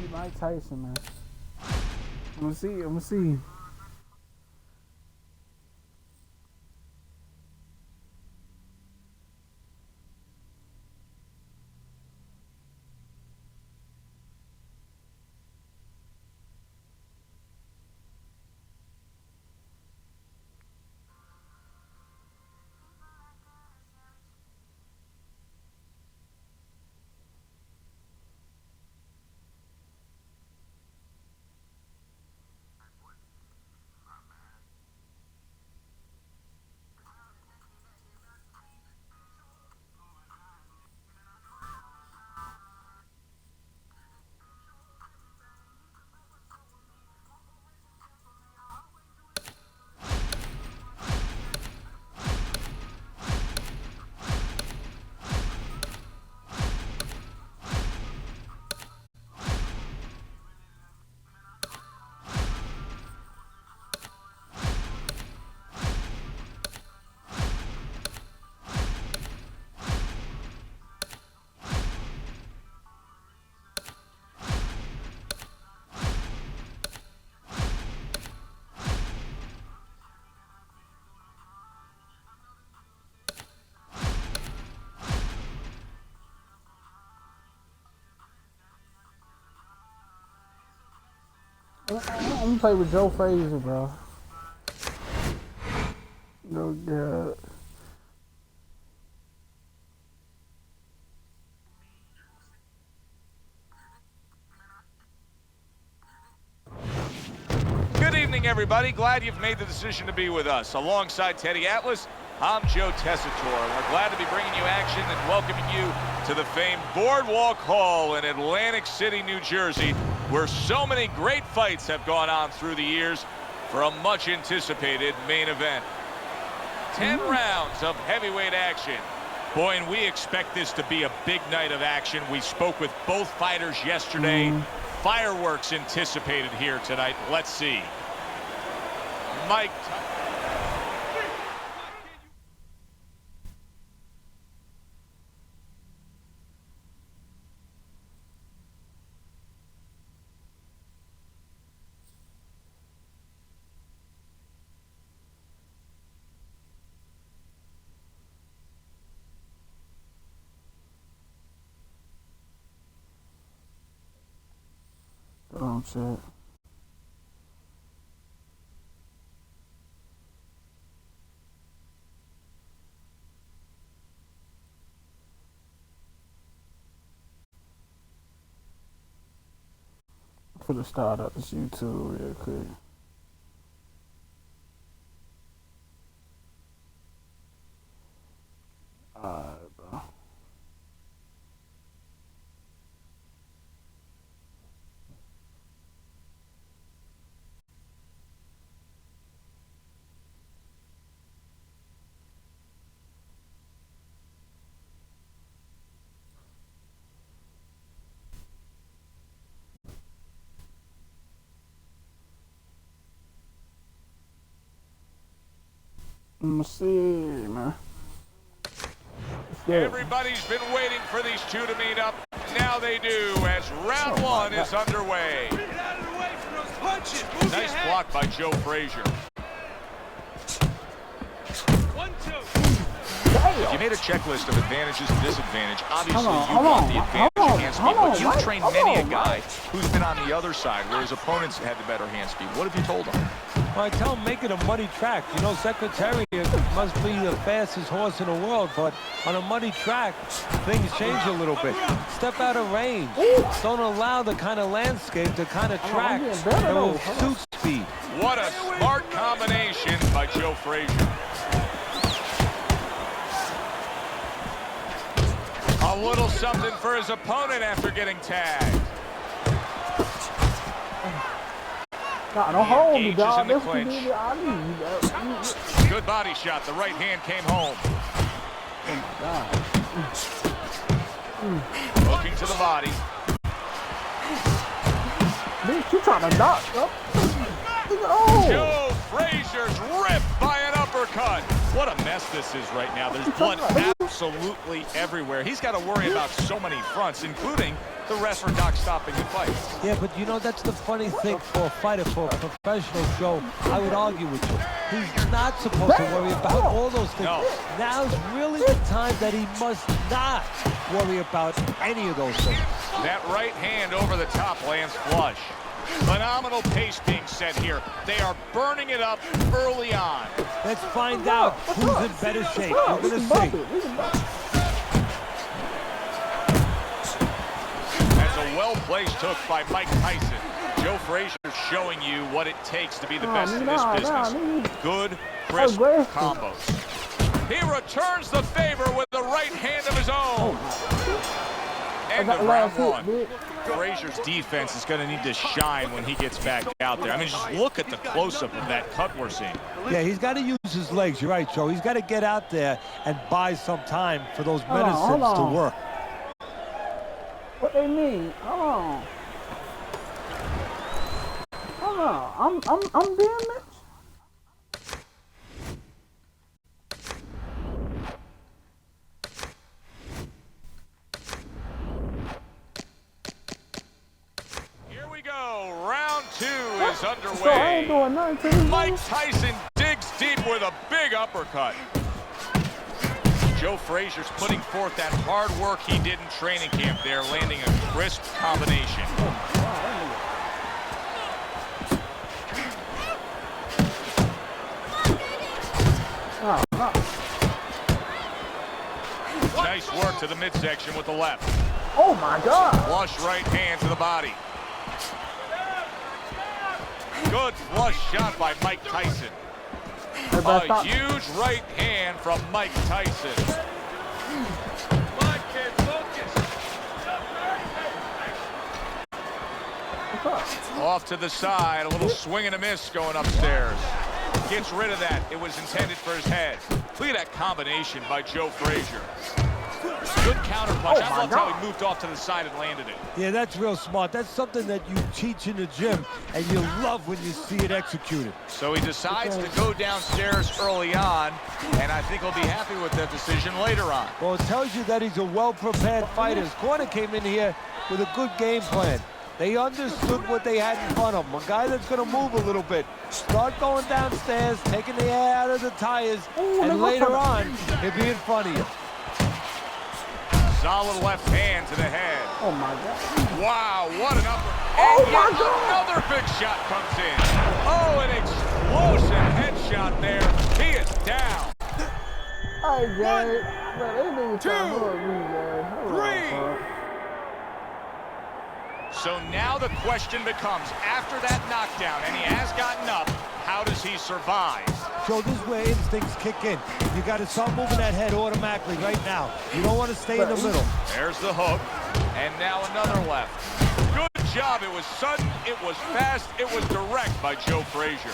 beat Mike Tyson, man. I'm gonna see. I'm gonna see. I'm gonna play with Joe Frazier, bro. No God. Good evening, everybody. Glad you've made the decision to be with us. Alongside Teddy Atlas, I'm Joe Tessitore. We're glad to be bringing you action and welcoming you to the famed Boardwalk Hall in Atlantic City, New Jersey, where so many great fights have gone on through the years for a much-anticipated main event. 10 rounds of heavyweight action. Boy, and we expect this to be a big night of action. We spoke with both fighters yesterday. Fireworks anticipated here tonight. Let's see. Mike. Oh shit. I'm gonna start up this YouTube real quick. Alright, bro. I'm gonna see, man. Everybody's been waiting for these two to meet up. Now they do, as round one is underway. Nice block by Joe Frazier. If you made a checklist of advantages and disadvantage, obviously you want the advantage of hand speed, but you've trained many a guy who's been on the other side where his opponents had the better hand speed. What have you told him? Well, I tell him make it a muddy track. You know, Secretariat must be the fastest horse in the world, but on a muddy track, things change a little bit. Step out of range. Don't allow the kind of landscape, the kind of track that will suit speed. What a smart combination by Joe Frazier. A little something for his opponent after getting tagged. God, don't hold me, Engages dog. in the This clinch. is Ali. Good body shot. The right hand came home. Looking to the body. Bitch, you trying to knock? Oh. Joe Frazier's ripped by an uppercut. What a mess this is right now. There's blood absolutely everywhere. He's got to worry about so many fronts, including the ref or doc stopping the fight. Yeah, but you know, that's the funny thing for a fighter, for a professional show. I would argue with you. He's not supposed to worry about all those things. No. Now's really the time that he must not worry about any of those things. That right hand over the top lands flush. Phenomenal pace being set here. They are burning it up early on. Let's find out who's in better shape. We're going to see. That's a well-placed hook by Mike Tyson. Joe Frazier showing you what it takes to be the best in this business. Good, crisp combos. He returns the favor with the right hand of his own. End of round one. Frazier's defense is going to need to shine when he gets back out there. I mean, just look at the close-up of that cut we're seeing. Yeah, he's got to use his legs. You're right, Joe. He's got to get out there and buy some time for those medicines to work. What they mean? Hold on. I'm doing this. Round two is underway. So I ain't doing nothing to you. Mike Tyson digs deep with a big uppercut. Joe Frazier's putting forth that hard work he did in training camp there, landing a crisp combination. Nice work to the midsection with the left. Oh my God. Flush right hand to the body. Good flush shot by Mike Tyson. A huge right hand from Mike Tyson. Off to the side, a little swing and a miss going upstairs. Gets rid of that. It was intended for his head. Look at that combination by Joe Frazier. Good counter punch. I loved how he moved off to the side and landed it. Yeah, that's real smart. That's something that you teach in the gym, and you love when you see it executed. So he decides to go downstairs early on, and I think he'll be happy with that decision later on. Well, it tells you that he's a well-prepared fighter. His corner came in here with a good game plan. They understood what they had in front of them. A guy that's going to move a little bit. Start going downstairs, taking the air out of the tires, and later on, he'll be in front of you. Solid left hand to the head. Oh my God. Wow, what an upper. Oh and my yet God. another big shot comes in. Oh, an explosive headshot there. He is down. Hey, Jay. Man, they 2, 3. So now the question becomes, after that knockdown, and he has gotten up, how does he survive? So this is where instincts kick in. You got to start moving that head automatically right now. You don't want to stay in the middle. There's the hook, and now another left. Good job. It was sudden, it was fast, it was direct by Joe Frazier.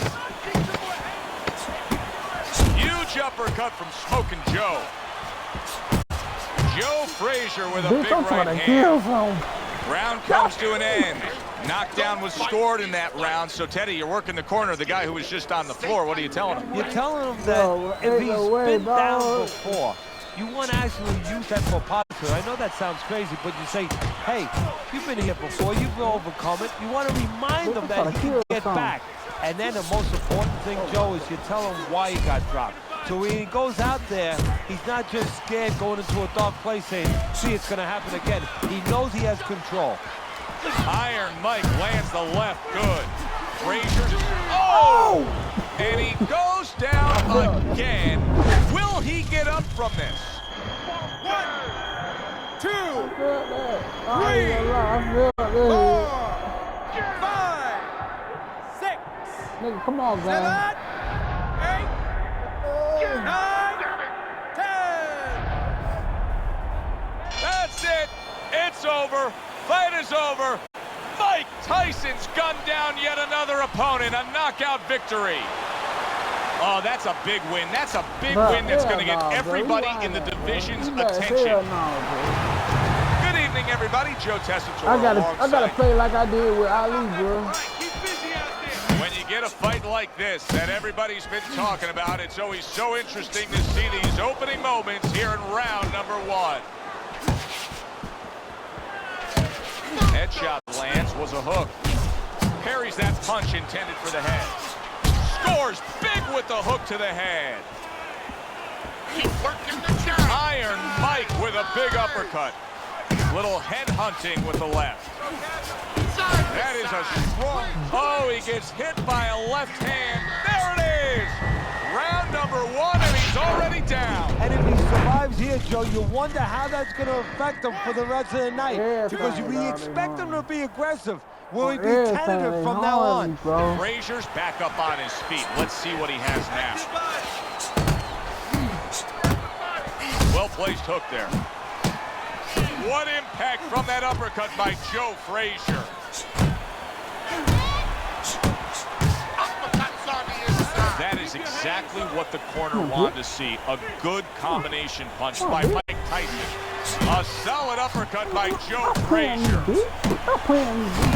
Huge uppercut from Smokin' Joe. Joe Frazier with a big right hand. Round comes to an end. Knockdown was scored in that round. So, Teddy, you're working the corner of the guy who was just on the floor. What are you telling him? You're telling him that if he's been down before, you want to actually use that for positive. I know that sounds crazy, but you say, hey, you've been here before. You've overcome it. You want to remind him that he can get back. And then the most important thing, Joe, is you tell him why he got dropped. So when he goes out there, he's not just scared going into a dark place saying, see, it's going to happen again. He knows he has control. Iron Mike lands the left good. Frazier, oh! And he goes down again. Will he get up from this? 1, 2, 3, 4, 5, 6. Nigga, come on, man. 7, 8. 9, 10. That's it. It's over. Fight is over. Mike Tyson's gunned down yet another opponent. A knockout victory. Oh, that's a big win. That's a big win that's going to get everybody in the division's attention. Good evening, everybody. Joe Tessitore. I gotta play like I did with Ali, bro. When you get get a fight like this that everybody's been talking about, it's always so interesting to see these opening moments here in round number 1. Headshot lands, was a hook. Parries that punch intended for the head. Scores big with the hook to the head. Iron Mike with a big uppercut. Little head hunting with the left. That is a strong... Oh, he gets hit by a left hand. There it is! Round number 1, and he's already down. And if he survives here, Joe, you wonder how that's going to affect him for the rest of the night. Because we expect him to be aggressive. Will he be tentative from now on? Frazier's back up on his feet. Let's see what he has now. Well-placed hook there. What impact from that uppercut by Joe Frazier. That is exactly what the corner wanted to see. A good combination punch by Mike Tyson. A solid uppercut by Joe Frazier.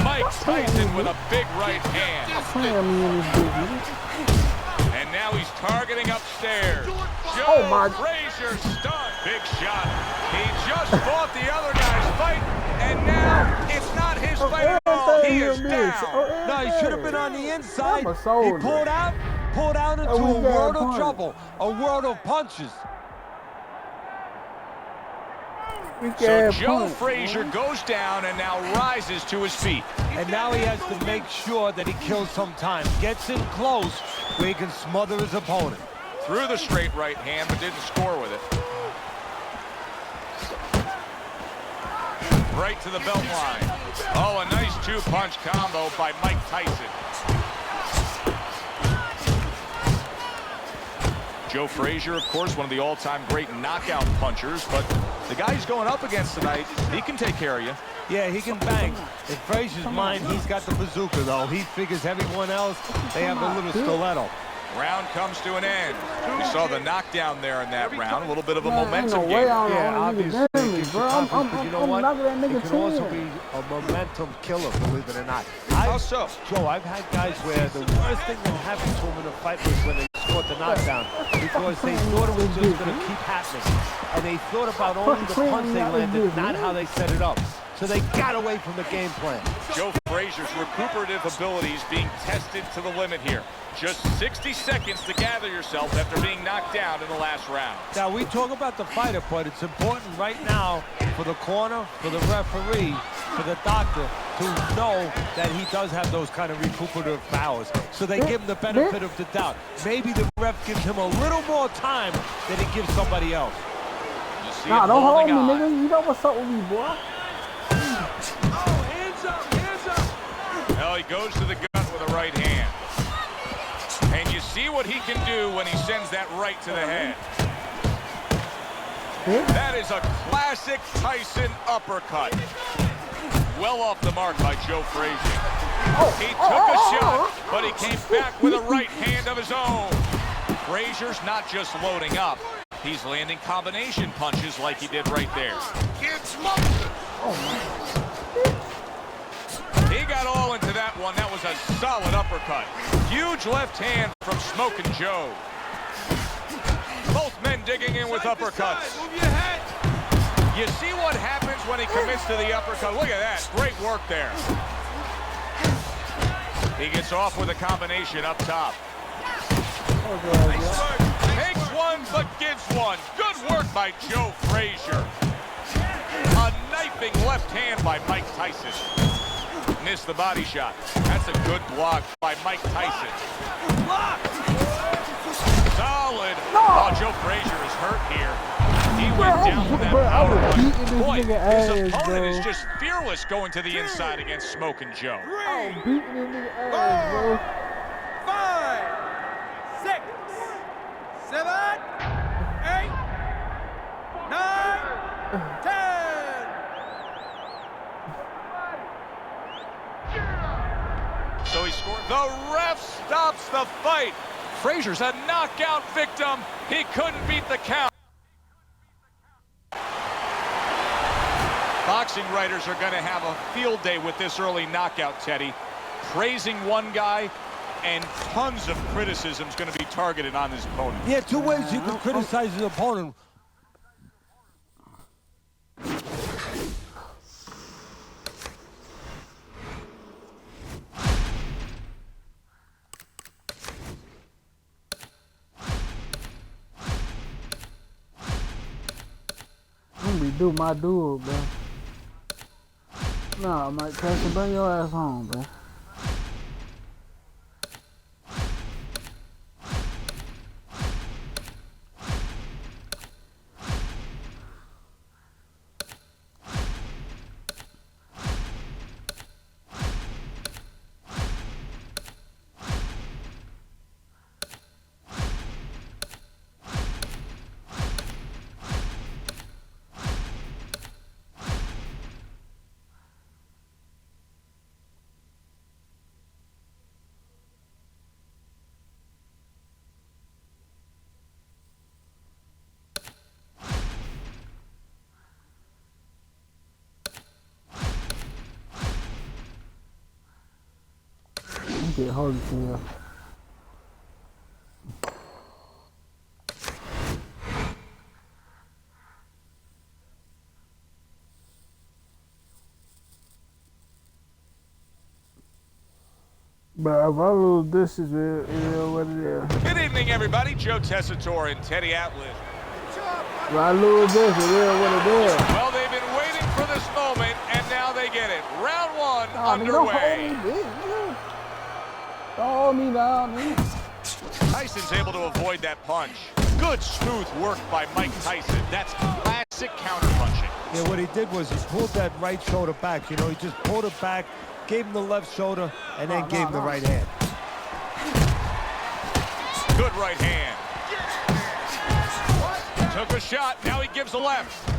Mike Tyson with a big right hand. And now he's targeting upstairs. Joe Frazier stunned. Big shot. He just fought the other guy's fight, and now it's not his fight at all. He is down. No, he should have been on the inside. He pulled out into a world of trouble, a world of punches. So Joe Frazier goes down and now rises to his feet. And now he has to make sure that he kills some time. Gets in close where he can smother his opponent. Threw the straight right hand, but didn't score with it. Right to the belt line. Oh, a nice two-punch combo by Mike Tyson. Joe Frazier, of course, one of the all-time great knockout punchers, but the guy he's going up against tonight, he can take care of you. Yeah, he can bang. In Frazier's mind, he's got the bazooka, though. He figures everyone else, they have a little stiletto. Round comes to an end. We saw the knockdown there in that round. A little bit of a momentum game. Yeah, obviously. But you know what? It can also be a momentum killer, believe it or not. How so? Joe, I've had guys where the worst thing that happened to them in a fight was when they scored the knockdown, because they thought it was just going to keep happening. And they thought about only the punch they landed, not how they set it up. So they got away from the game plan. Joe Frazier's recuperative abilities being tested to the limit here. Just 60 seconds to gather yourself after being knocked down in the last round. Now, we talk about the fighter, but it's important right now for the corner, for the referee, for the doctor to know that he does have those kind of recuperative powers. So they give him the benefit of the doubt. Maybe the ref gives him a little more time than he gives somebody else. You see Nah, him don't hold holding me, on. nigga. You know what's up with me, boy. Hands up, hands up. Well, he goes to the gut with a right hand. And you see what he can do when he sends that right to the head. That is a classic Tyson uppercut. Well off the mark by Joe Frazier. He took a shot, but he came back with a right hand of his own. Frazier's not just loading up. He's landing combination punches like he did right there. He got all into that one. That was a solid uppercut. Huge left hand from Smokin' Joe. Both men digging in with uppercuts. You see what happens when he commits to the uppercut. Look at that. Great work there. He gets off with a combination up top. Takes one, but gives one. Good work by Joe Frazier. A knifing left hand by Mike Tyson. Missed the body shot. That's a good block by Mike Tyson. Solid. Oh, Joe Frazier is hurt here. He went down with that power punch. Boy, his opponent is just fearless going to the inside against Smokin' Joe. Oh, beating this nigga ass, bro. 5, 6, 7, 8, 9, 10. So he scored. The ref stops the fight. Frazier's a knockout victim. He couldn't beat the count. Boxing writers are going to have a field day with this early knockout, Teddy. Praising one guy, and tons of criticism is going to be targeted on his opponent. Yeah, two ways you can criticize his opponent. I'm gonna do my duel, bro. Nah, Mike Tyson, bring your ass home, bro. Get Holyfield. But if I lose this, is it what it is. Good evening, everybody. Joe Tessitore and Teddy Atlas. If I lose this, it is what it is. Well, they've been waiting for this moment, and now they get it. Round one Nah, nigga, don't hold underway. me, bitch, nigga. Don't hold me down, nigga. Tyson's able to avoid that punch. Good, smooth work by Mike Tyson. That's classic counter-punching. Yeah, what he did was he pulled that right shoulder back. You know, he just pulled it back, gave him the left shoulder, and then gave him the right hand. Good right hand. Took a shot, now he gives a left.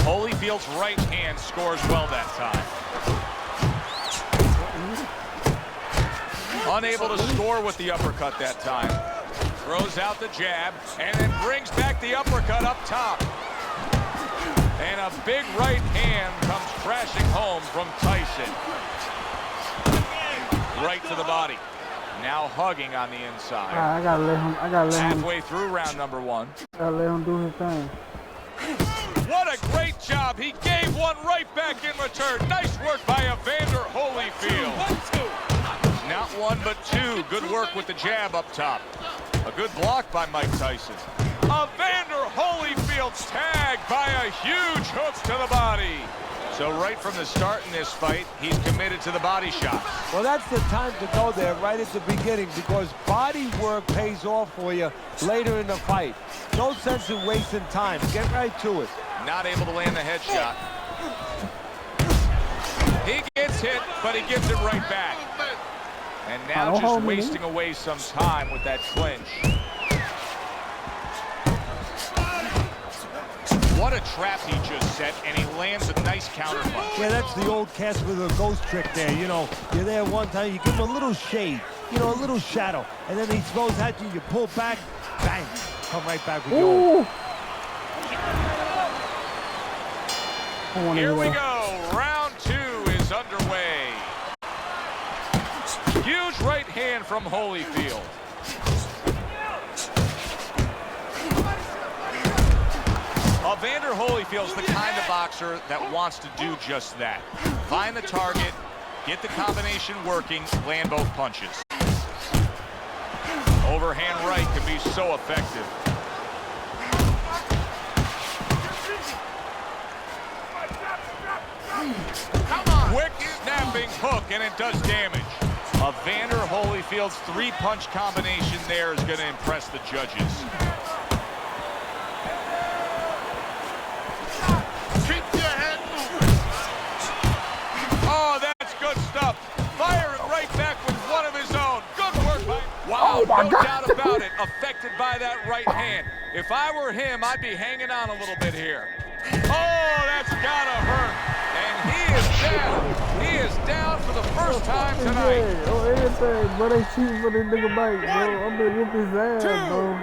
Holyfield's right hand scores well that time. Unable to score with the uppercut that time. Throws out the jab, and then brings back the uppercut up top. And a big right hand comes crashing home from Tyson. Right to the body. Now hugging on the inside. I gotta let him. Halfway through round number one. Gotta let him do his thing. What a great job. He gave one right back in return. Nice work by Evander Holyfield. Not one, but two. Good work with the jab up top. A good block by Mike Tyson. Evander Holyfield's tagged by a huge hook to the body. So right from the start in this fight, he's committed to the body shots. Well, that's the time to go there right at the beginning because body work pays off for you later in the fight. No sense in wasting time. Get right to it. Not able to land the headshot. He gets hit, but he gives it right back. And now just wasting away some time with that clinch. What a trap he just set, and he lands a nice counter punch. Yeah, that's the old Casper the Ghost trick there. You know, you're there one time, you give him a little shade, you know, a little shadow, and then he throws at you, you pull back, bang, come right back with you. Here we go. Round two is underway. Huge right hand from Holyfield. Evander Holyfield's the kind of boxer that wants to do just that. Find the target, get the combination working, land both punches. Overhand right can be so effective. Quick snapping hook, and it does damage. Evander Holyfield's three-punch combination there is going to impress the judges. Keep your head moving. Oh, that's good stuff. Firing right back with one of his own. Good work by... Wow, no doubt about it. Affected by that right hand. If I were him, I'd be hanging on a little bit here. Oh, that's gotta hurt. And he is down. He is down for the first time tonight. Oh, everything, but they cheating for this nigga bite, bro. I'm gonna whip his ass, bro.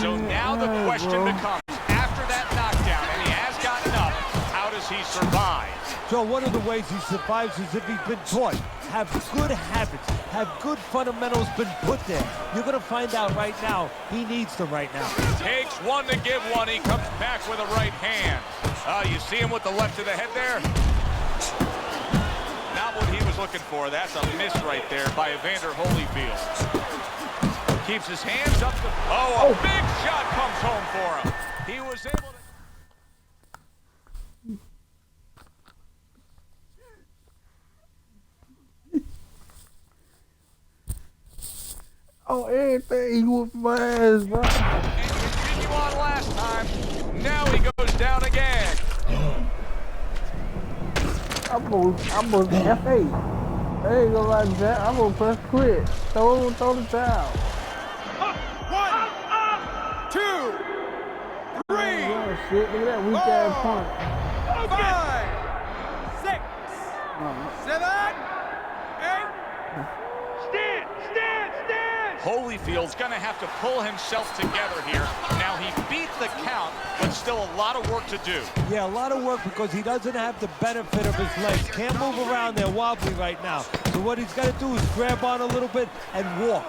So now the question becomes, after that knockdown, and he has gotten up, how does he survives. Joe, one of the ways he survives is if he's been taught. Have good habits, have good fundamentals been put there. You're going to find out right now he needs them right now. Takes one to give one. He comes back with a right hand. You see him with the left to the head there? Not what he was looking for. That's a miss right there by Evander Holyfield. Keeps his hands up. A big shot comes home for him. He was able to... Oh, everything, he whooped my ass, bro. And continue on last time. Now he goes down again. I'm gonna F8. I ain't gonna lie, Jack. I'm gonna press quit. Throw the towel. 1, 2, 3, Oh, shit, look at that weak ass punch. 5, 6, 7, 8. Stand! Holyfield's gonna have to pull himself together here. Now he beat the count, but still a lot of work to do. Yeah, a lot of work because he doesn't have the benefit of his legs. Can't move around there wobbly right now. So what he's got to do is grab on a little bit and walk.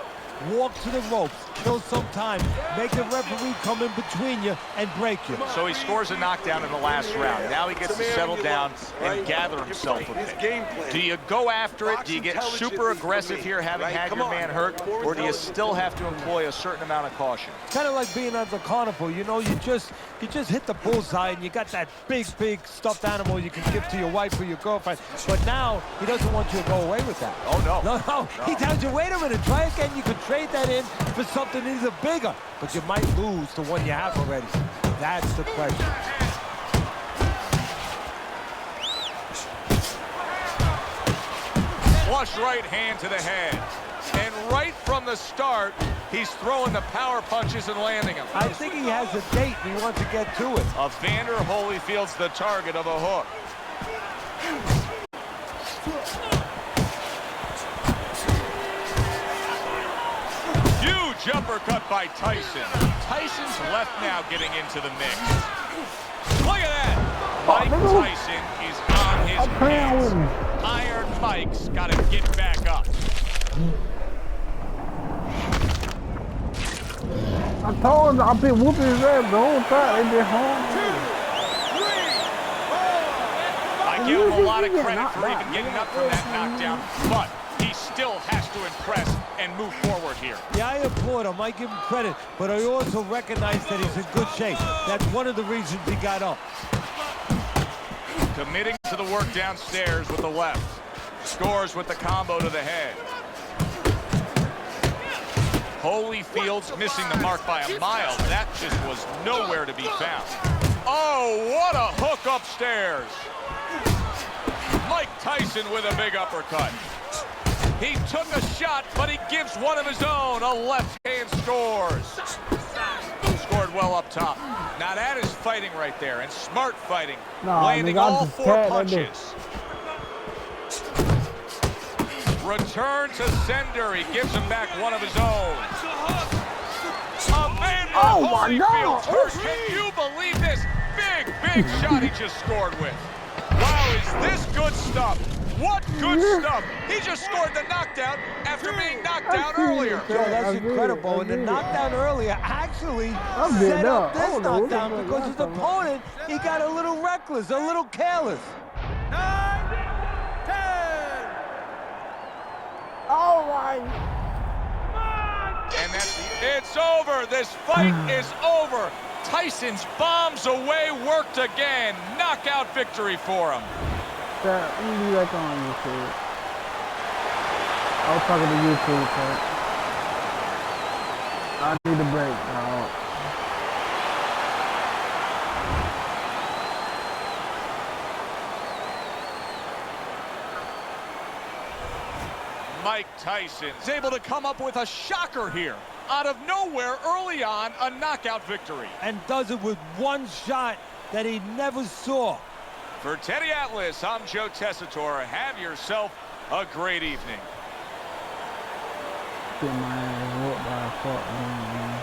Walk to the ropes, kill some time, make the referee come in between you and break you. So he scores a knockdown in the last round. Now he gets to settle down and gather himself a bit. Do you go after it? Do you get super aggressive here having had your man hurt? Or do you still have to employ a certain amount of caution? Kind of like being at the carnival, you know, you just hit the bullseye and you got that big stuffed animal you can give to your wife or your girlfriend. But now he doesn't want you to go away with that. Oh, no. No. He tells you, wait a minute, try again. You can trade that in for something either bigger, but you might lose the one you have already. That's the question. Flush right hand to the head. And right from the start, he's throwing the power punches and landing them. I think he has a date and he wants to get to it. Evander Holyfield's the target of a hook. Huge uppercut by Tyson. Tyson's left now getting into the mix. Look at that. Mike Tyson is on his hands. Iron Mike's got to get back up. I told him I've been whooping his ass the whole time. They been home. 2, 3, 4. I give him a lot of credit for even getting up from that knockdown, but he still has to impress and move forward here. Yeah, I applaud him. I give him credit, but I also recognize that he's in good shape. That's one of the reasons he got up. Committing to the work downstairs with the left. Scores with the combo to the head. Holyfield's missing the mark by a mile. That just was nowhere to be found. Oh, what a hook upstairs. Mike Tyson with a big uppercut. He took a shot, but he gives one of his own. A left hand scores. Scored well up top. Now that is fighting right there, and smart fighting. Landing all 4 punches. Return to sender. He gives him back one of his own. Oh my God! Can you believe this? Big shot he just scored with. Wow, is this good stuff? What good stuff! He just scored the knockdown after being knocked down earlier. Joe, that's incredible. And the knockdown earlier actually set up this knockdown because his opponent, he got a little reckless, a little careless. 9, 10. Oh my! And it's over. This fight is over. Tyson's bombs away, worked again. Knockout victory for him. Let me be back on YouTube. I was talking to YouTube, Pat. I need a break, dog. Mike Tyson is able to come up with a shocker here. Out of nowhere, early on, a knockout victory. And does it with one shot that he never saw. For Teddy Atlas, I'm Joe Tessitore. Have yourself a great evening. Get my ass whooped by a fuck, man.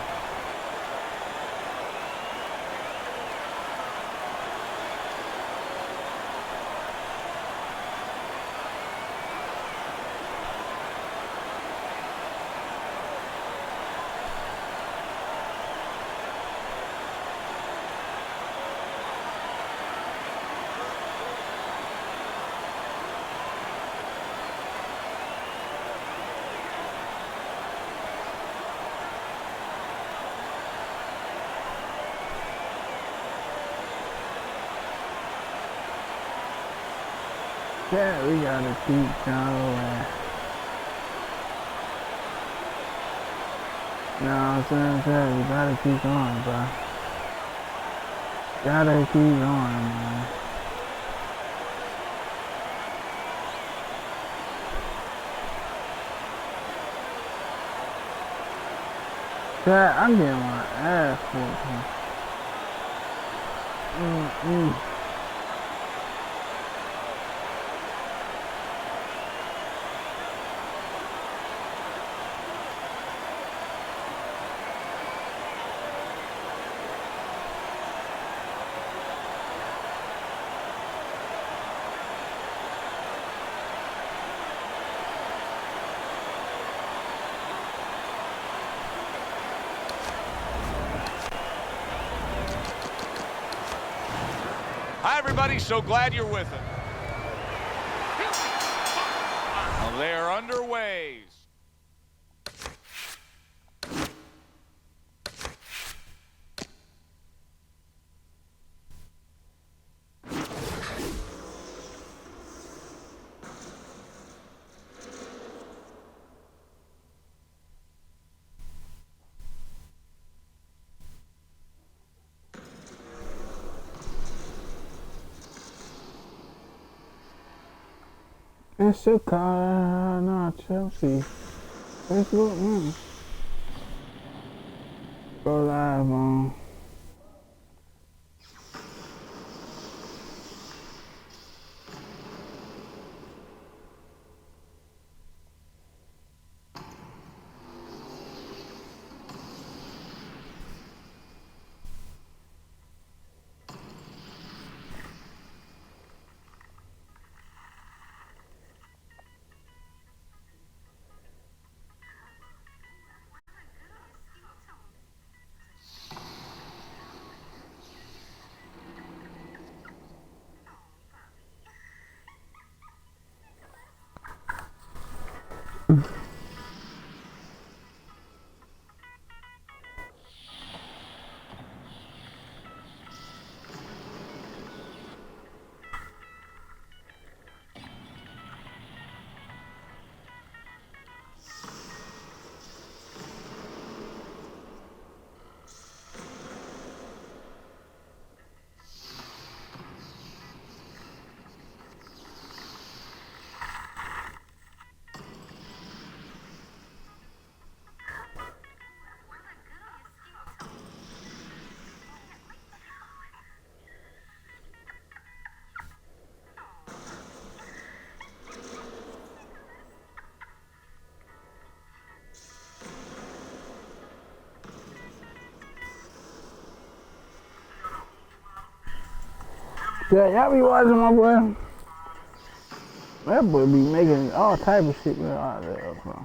Yeah, we gotta keep going. No, I'm saying, we gotta keep going, bro. Gotta keep going, man. Chad, I'm getting my ass whooped. Hi, everybody. So glad you're with us. Well, they're underway. It's Chicago, not Chelsea. Let's go, man. Go live on. Yeah, y'all be watching my boy. That boy be making all type of shit out there, bro.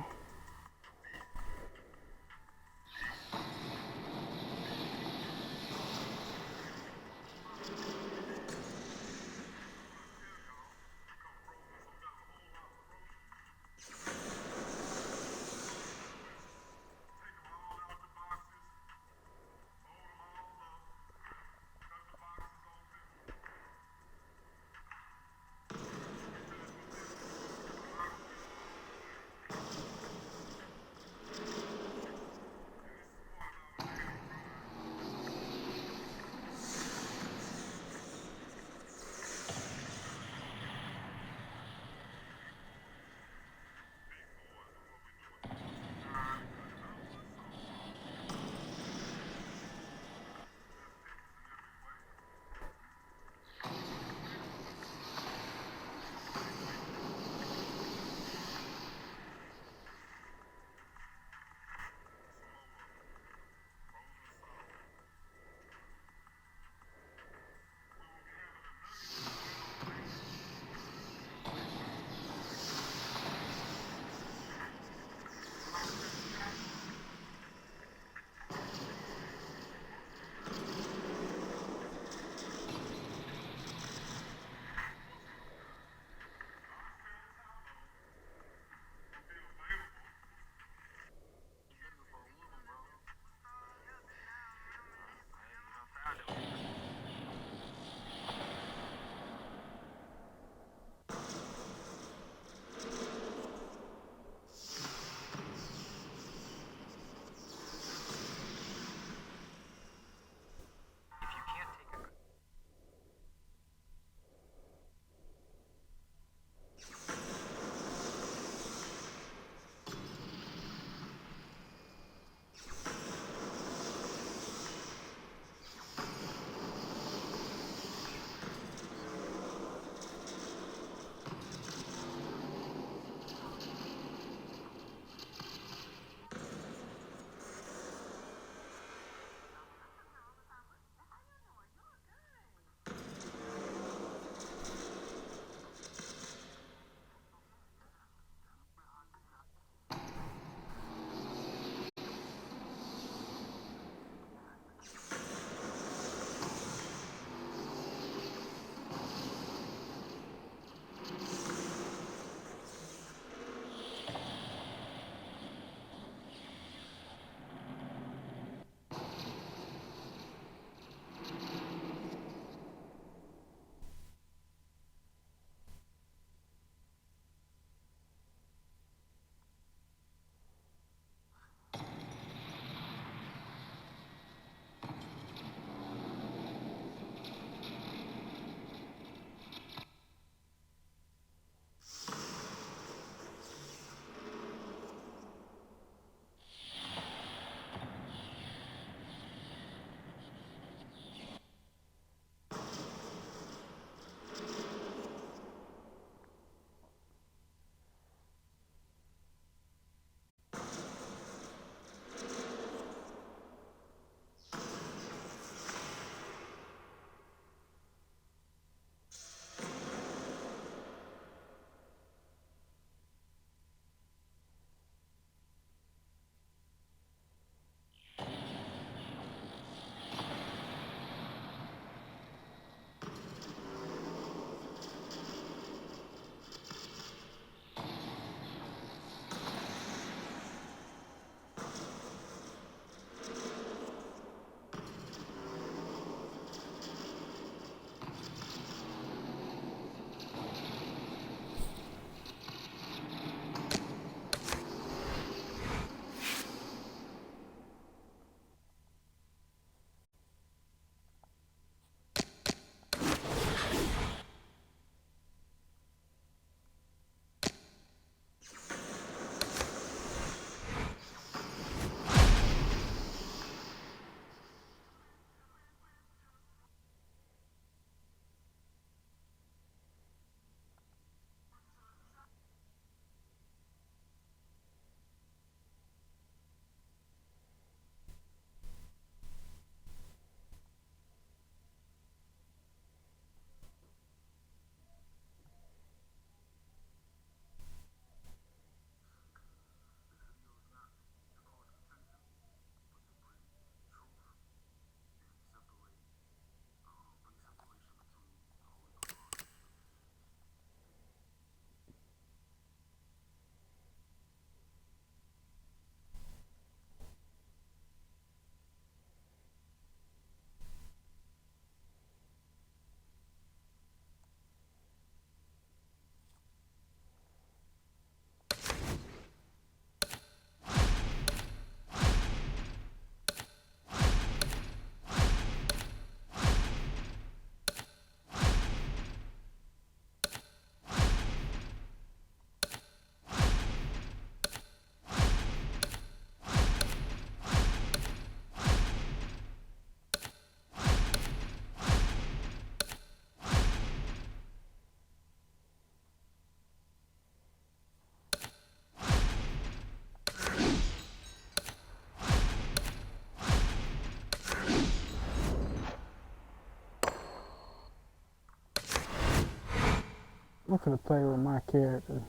I'm gonna play with my character.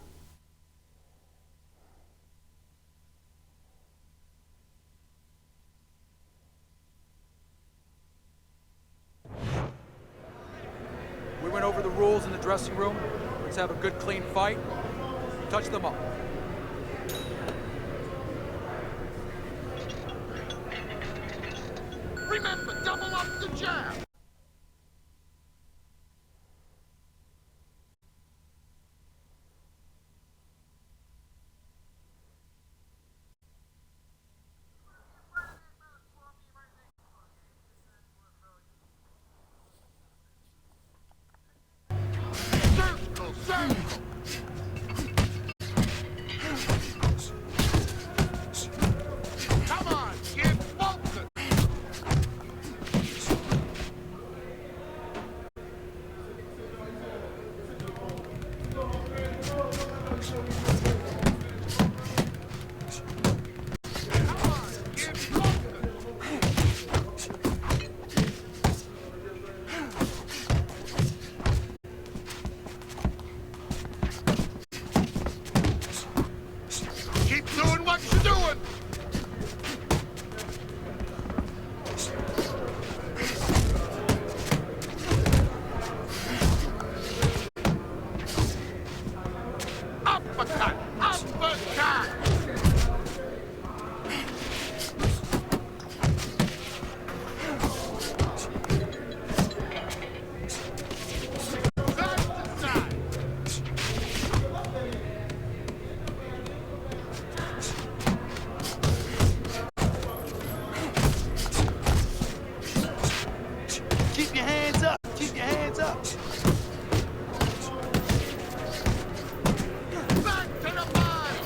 We went over the rules in the dressing room. Let's have a good, clean fight. Touch them up. Remember, double up the jab. Circle, circle. Come on, get focused. Keep doing what you're doing. Uppercut, uppercut. Side to side. Keep your hands up. Keep your hands up. Back to the body.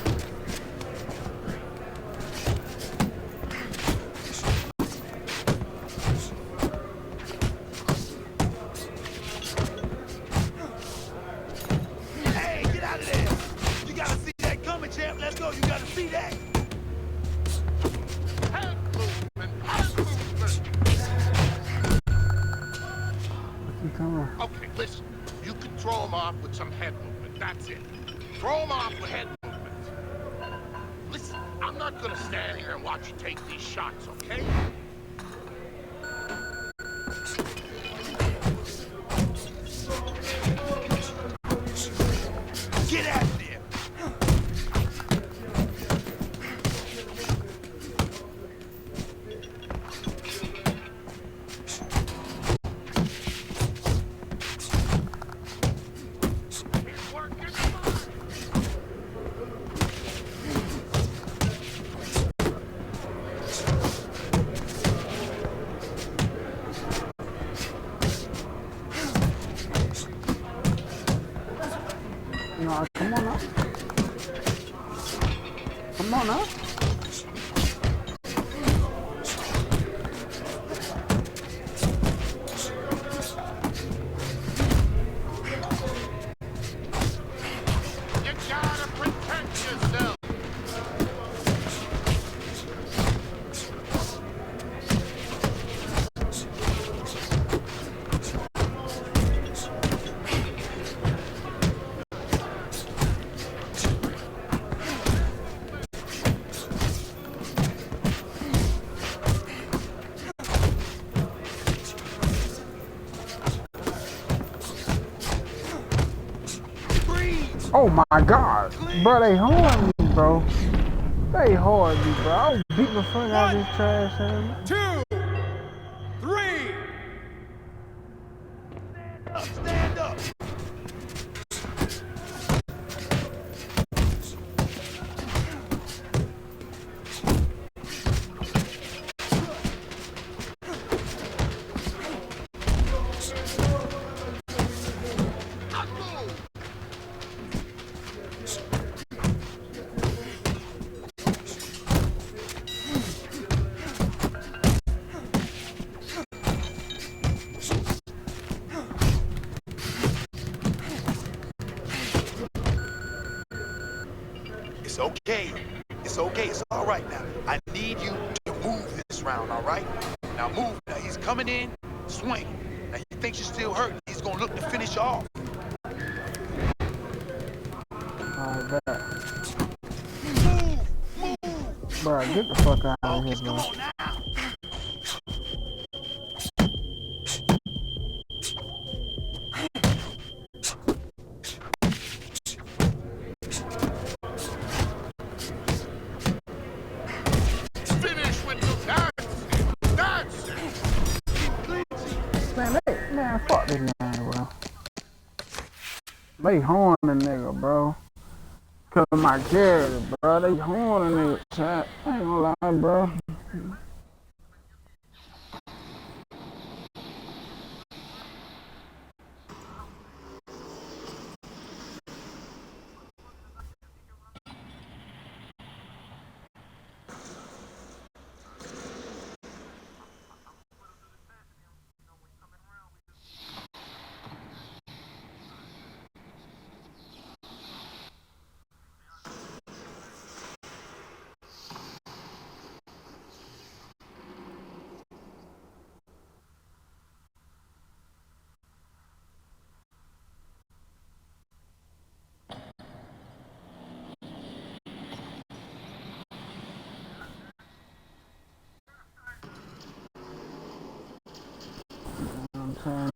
Hey, get out of there. You gotta see that coming, champ. Let's go. You gotta see that. Head movement, head movement. You coming? Okay, listen. You can throw him off with some head movement. That's it. Throw him off with head movement. Listen, I'm not gonna stand here and watch you take these shots, okay? Get out of there. He's working fine. No, come on up. Come on up. You gotta protect yourself. Oh my God, bro, they hard me, bro. They hard me, bro. I'll beat the fuck out of this trash ass. 2, 3. Up, stand up. I move. It's okay. It's okay. It's all right now. I need you to move this round, all right? Now move. Now he's coming in, swing. Now he thinks you're still hurting. He's gonna look to finish you off. Bro, get the fuck out of here, Focus, bro. come on now. Finish with the that's it. Man, fuck this man, bro. They horn the nigga, bro. Cause of my character, bro. They horn the nigga, chat. I ain't gonna lie, bro. I'm saying.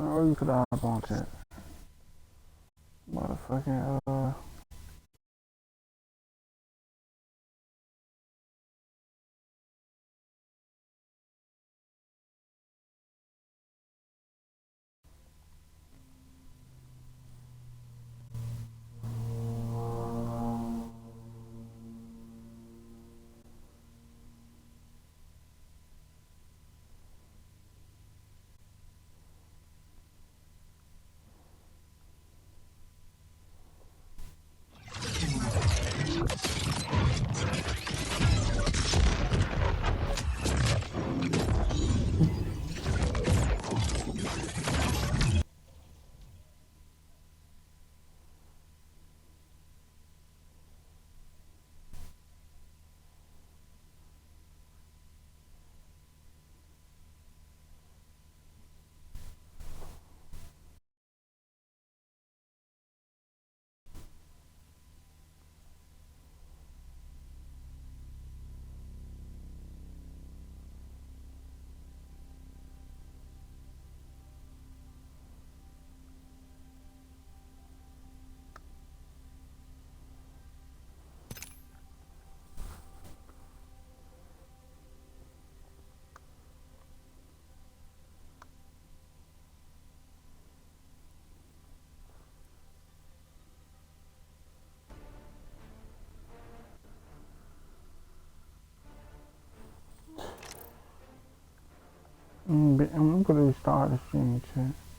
Oh, you could hop on chat. Motherfucking, I'm gonna restart the stream chat.